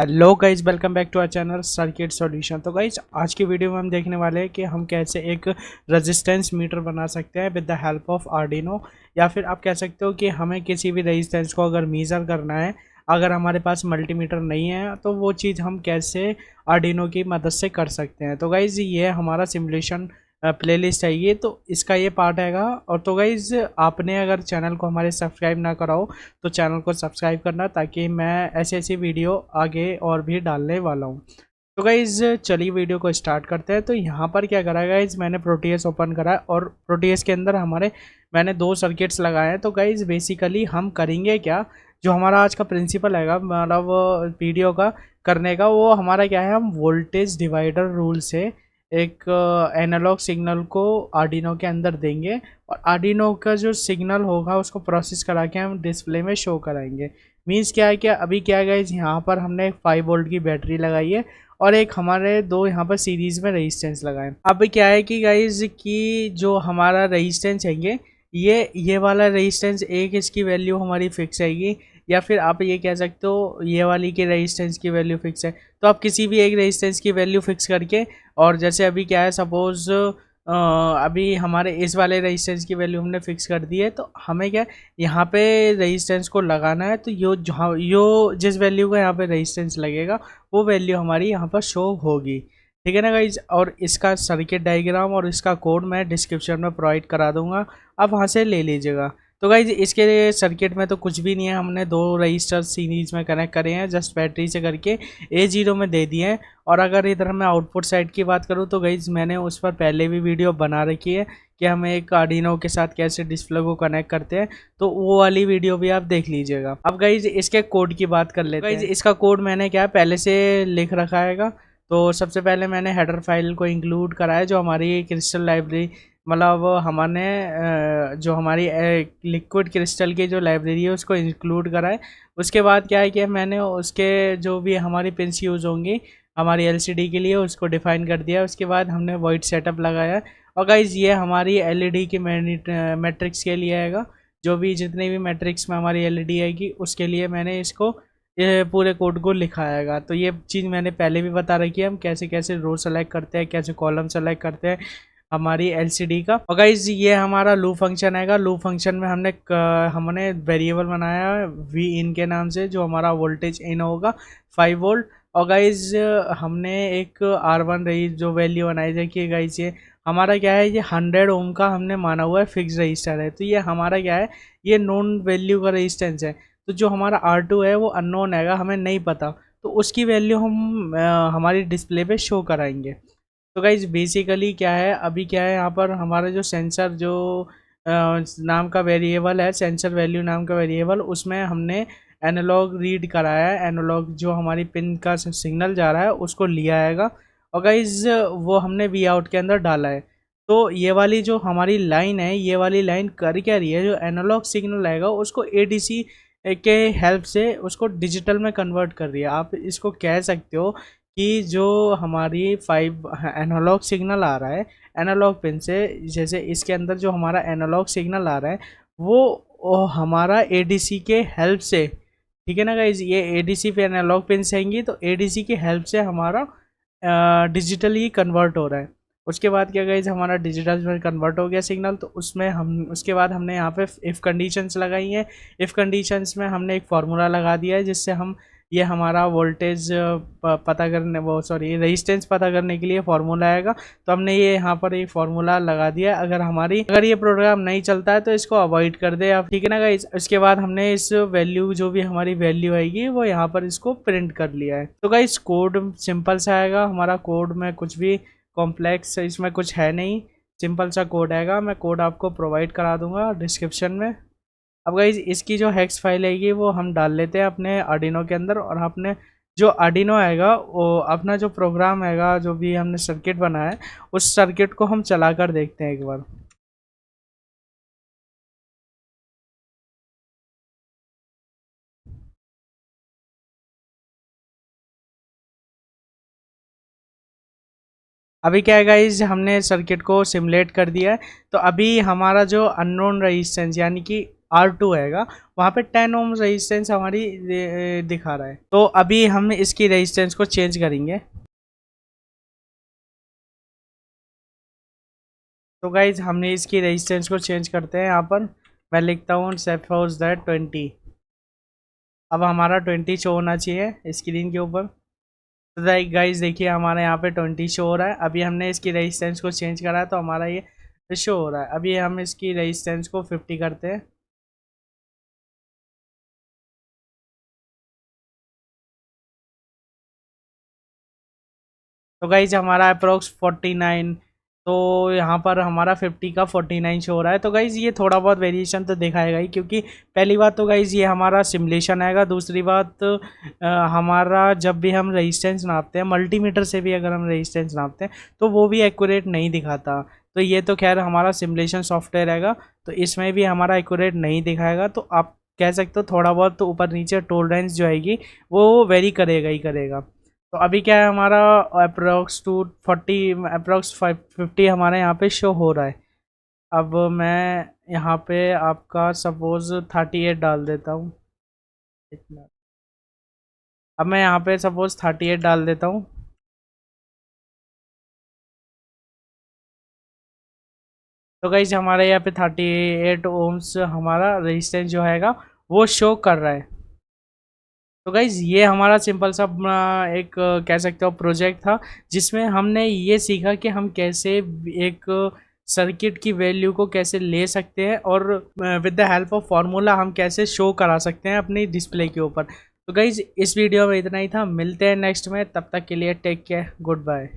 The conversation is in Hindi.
Hello guys, welcome back to our channel circuit solution. तो गाइज आज की वीडियो में हम देखने वाले हैं कि हम कैसे एक रेजिस्टेंस मीटर बना सकते हैं with the help of Arduino. या फिर आप कह सकते हो कि हमें किसी भी रेजिस्टेंस को अगर मेजर करना है, अगर हमारे पास मल्टीमीटर नहीं है तो वो चीज़ हम कैसे आर्डिनो की मदद से कर सकते हैं। तो गाइज ये हमारा सिमुलेशन प्लेलिस्ट है, ये तो इसका ये पार्ट हैगा। और तो गाइज आपने अगर चैनल को हमारे सब्सक्राइब ना करा हो तो चैनल को सब्सक्राइब करना, ताकि मैं ऐसी ऐसी वीडियो आगे और भी डालने वाला हूँ। तो गाइज चलिए वीडियो को स्टार्ट करते हैं। तो यहाँ पर क्या करा गाइज, मैंने प्रोटीएस ओपन करा है और प्रोटीएस के अंदर मैंने दो सर्किट्स लगाए हैं। तो गाइज बेसिकली हम करेंगे क्या, जो हमारा आज का प्रिंसिपल हैगा मतलब वीडियो का करने का, वो हमारा क्या है, हम वोल्टेज डिवाइडर रूल से एक एनालॉग सिग्नल को आर्डिनो के अंदर देंगे और आर्डिनो का जो सिग्नल होगा उसको प्रोसेस करा के हम डिस्प्ले में शो कराएंगे। मीन्स क्या है, क्या अभी क्या है, यहाँ पर हमने एक 5 वोल्ट की बैटरी लगाई है और एक हमारे दो यहाँ पर सीरीज में रेजिस्टेंस लगाए। अब क्या है कि गाइज की जो हमारा रेजिस्टेंस है ये वाला रेजिस्टेंस एक, इसकी वैल्यू हमारी फिक्स आएगी, या फिर आप ये कह सकते हो ये वाली की रेजिस्टेंस की वैल्यू फिक्स है। तो आप किसी भी एक रेजिस्टेंस की वैल्यू फिक्स करके, और जैसे अभी क्या है, सपोज अभी हमारे इस वाले रेजिस्टेंस की वैल्यू हमने फिक्स कर दी है, तो हमें क्या यहाँ पे रेजिस्टेंस को लगाना है। तो यो जिस वैल्यू का यहाँ पे रेजिस्टेंस लगेगा वो वैल्यू हमारी यहाँ पर शो होगी। ठीक है ना गाइज। और इसका सर्किट डायग्राम और इसका कोड मैं डिस्क्रिप्शन में प्रोवाइड करा दूंगा, आप वहाँ से ले लीजिएगा। तो गाइज इसके सर्किट में तो कुछ भी नहीं है, हमने दो रजिस्टर सीरीज में कनेक्ट करे हैं, जस्ट बैटरी से करके A0 में दे दिए हैं। और अगर इधर मैं आउटपुट साइड की बात करूँ तो गाइज मैंने उस पर पहले भी वीडियो बना रखी है कि हम एक आर्डिनो के साथ कैसे डिस्प्ले को कनेक्ट करते हैं, तो वो वाली वीडियो भी आप देख लीजिएगा। अब गाइज इसके कोड की बात कर लेते हैं। गाइज इसका कोड मैंने क्या पहले से लिख रखा है। तो सबसे पहले मैंने हेडर फाइल को इंक्लूड करा है, जो हमारी क्रिस्टल लाइब्रेरी, मतलब हमने जो हमारी लिक्विड क्रिस्टल की जो लाइब्रेरी है उसको इंक्लूड करा है। उसके बाद क्या है कि मैंने उसके जो भी हमारी पिन्स यूज़ होंगी हमारी एलसीडी के लिए उसको डिफाइन कर दिया। उसके बाद हमने वाइट सेटअप लगाया। और गाइज ये हमारी एलईडी की मैट्रिक्स के लिए आएगा, जो भी जितने भी मैट्रिक्स में हमारी एलईडी आएगी उसके लिए मैंने इसको ये पूरे कोड को लिखाएगा। तो ये चीज़ मैंने पहले भी बता रखी है, हम कैसे कैसे रो सेलेक्ट करते हैं, कैसे कॉलम सेलेक्ट करते हैं हमारी एलसीडी का। और गाइज ये हमारा लूप फंक्शन आएगा। लूप फंक्शन में हमने वेरिएबल बनाया है वी इन के नाम से, जो हमारा वोल्टेज इन होगा 5 वोल्ट। और गाइज हमने एक R1 रही जो वैल्यू बनाई, देखिए गाइज ये हमारा क्या है, ये 100 ओम का हमने माना हुआ है फिक्स रजिस्टर है। तो ये हमारा क्या है, ये नॉन वैल्यू का रजिस्टेंस है। तो जो हमारा R2 है वो अननोन है, हमें नहीं पता, तो उसकी वैल्यू हम हमारी डिस्प्ले पे शो कराएंगे। तो गाइज बेसिकली क्या है, अभी क्या है, यहाँ पर हमारा जो सेंसर जो नाम का वेरिएबल है, सेंसर वैल्यू नाम का वेरिएबल, उसमें हमने एनालॉग रीड कराया है। एनालॉग जो हमारी पिन का सिग्नल जा रहा है उसको लिया आएगा, और गाइज वो हमने वी आउट के अंदर डाला है। तो ये वाली जो हमारी लाइन है, ये वाली लाइन कर क्या रही है, जो एनालॉग सिग्नल आएगा उसको एडीसी के हेल्प से उसको डिजिटल में कन्वर्ट कर रही है। आप इसको कह सकते हो कि जो हमारी 5 एनालॉग सिग्नल आ रहा है एनालॉग पिन से, जैसे इसके अंदर जो हमारा एनालॉग सिग्नल आ रहा है वो हमारा एडीसी के हेल्प से, ठीक है ना गाइज, ये एडीसी पे एनालॉग पिन से आएंगी, तो एडीसी की हेल्प से हमारा डिजिटली कन्वर्ट हो रहा है। उसके बाद क्या गाइज, हमारा डिजिटल में कन्वर्ट हो गया सिग्नल। तो उसमें हम उसके बाद हमने यहाँ पे इफ़ कंडीशंस लगाई हैं। इफ़ कंडीशंस में हमने एक फार्मूला लगा दिया है, जिससे हम ये हमारा वोल्टेज पता करने, वो सॉरी रेजिस्टेंस पता करने के लिए फार्मूला आएगा। तो हमने ये यहाँ पर एक फार्मूला लगा दिया। अगर ये प्रोग्राम नहीं चलता है तो इसको अवॉइड कर दे आप, ठीक है ना गाइज। इसके बाद हमने इस वैल्यू, जो भी हमारी वैल्यू आएगी वो यहाँ पर इसको प्रिंट कर लिया है। तो गाइज कोड सिंपल सा आएगा हमारा, कोड में कुछ भी कॉम्प्लेक्स इसमें कुछ है नहीं, सिंपल सा कोड आएगा। मैं कोड आपको प्रोवाइड करा दूंगा डिस्क्रिप्शन में। अब गाइज इसकी जो हेक्स फाइल आएगी वो हम डाल लेते हैं अपने आर्डिनो के अंदर, और अपने जो आर्डिनो आएगा वो अपना जो प्रोग्राम आएगा, जो भी हमने सर्किट बनाया है उस सर्किट को हम चला कर देखते हैं एक बार। अभी क्या है गाइज, हमने सर्किट को सिमुलेट कर दिया है। तो अभी हमारा जो अननोन रेजिस्टेंस, यानी कि R2 हैगा, वहाँ पे 10 ओम रेजिस्टेंस हमारी दिखा रहा है। तो अभी हम इसकी रेजिस्टेंस को चेंज करेंगे। तो गाइज हमने इसकी रेजिस्टेंस को चेंज करते हैं। यहाँ पर मैं लिखता हूँ सपोज दैट 20। अब हमारा 20 शो होना चाहिए स्क्रीन के ऊपर। तो गाइज देखिए हमारे यहाँ पे 20 शो हो रहा है। अभी हमने इसकी रेजिस्टेंस को चेंज करा है तो हमारा ये शो हो रहा है। अभी हम इसकी रेजिस्टेंस को 50 करते हैं। तो गाइज हमारा अप्रोक्स 49। तो यहाँ पर हमारा 50 का 49 शो हो रहा है। तो गाइज ये थोड़ा बहुत वेरिएशन तो दिखाएगा ही, क्योंकि पहली बात तो गाइज ये हमारा सिमुलेशन आएगा। दूसरी बात हमारा जब भी हम रेजिस्टेंस नापते हैं मल्टीमीटर से भी अगर हम रेजिस्टेंस नापते हैं तो वो भी एक्यूरेट नहीं दिखाता। तो ये तो खैर हमारा सिमुलेशन सॉफ्टवेयर रहेगा, तो इसमें भी हमारा एक्यूरेट नहीं दिखाएगा। तो आप कह सकते हो थोड़ा बहुत तो ऊपर नीचे टोलरेंस जो आएगी वो वेरी करेगा ही करेगा। तो अभी क्या है हमारा अप्रोक्स 240 अप्रोक्स 50 हमारे यहाँ पे शो हो रहा है। अब मैं यहाँ पे आपका सपोज 38 डाल देता हूँ। इतना अब मैं यहाँ पे सपोज 38 डाल देता हूँ। तो गाइज हमारे यहाँ पे 38 ओम्स हमारा रेजिस्टेंस जो हैगा वो शो कर रहा है। तो गाइज ये हमारा सिंपल सा एक कह सकते हो प्रोजेक्ट था, जिसमें हमने ये सीखा कि हम कैसे एक सर्किट की वैल्यू को कैसे ले सकते हैं और with the help of formula हम कैसे शो करा सकते हैं अपनी डिस्प्ले के ऊपर। तो गाइज इस वीडियो में इतना ही था, मिलते हैं नेक्स्ट में, तब तक के लिए टेक केयर, गुड बाय।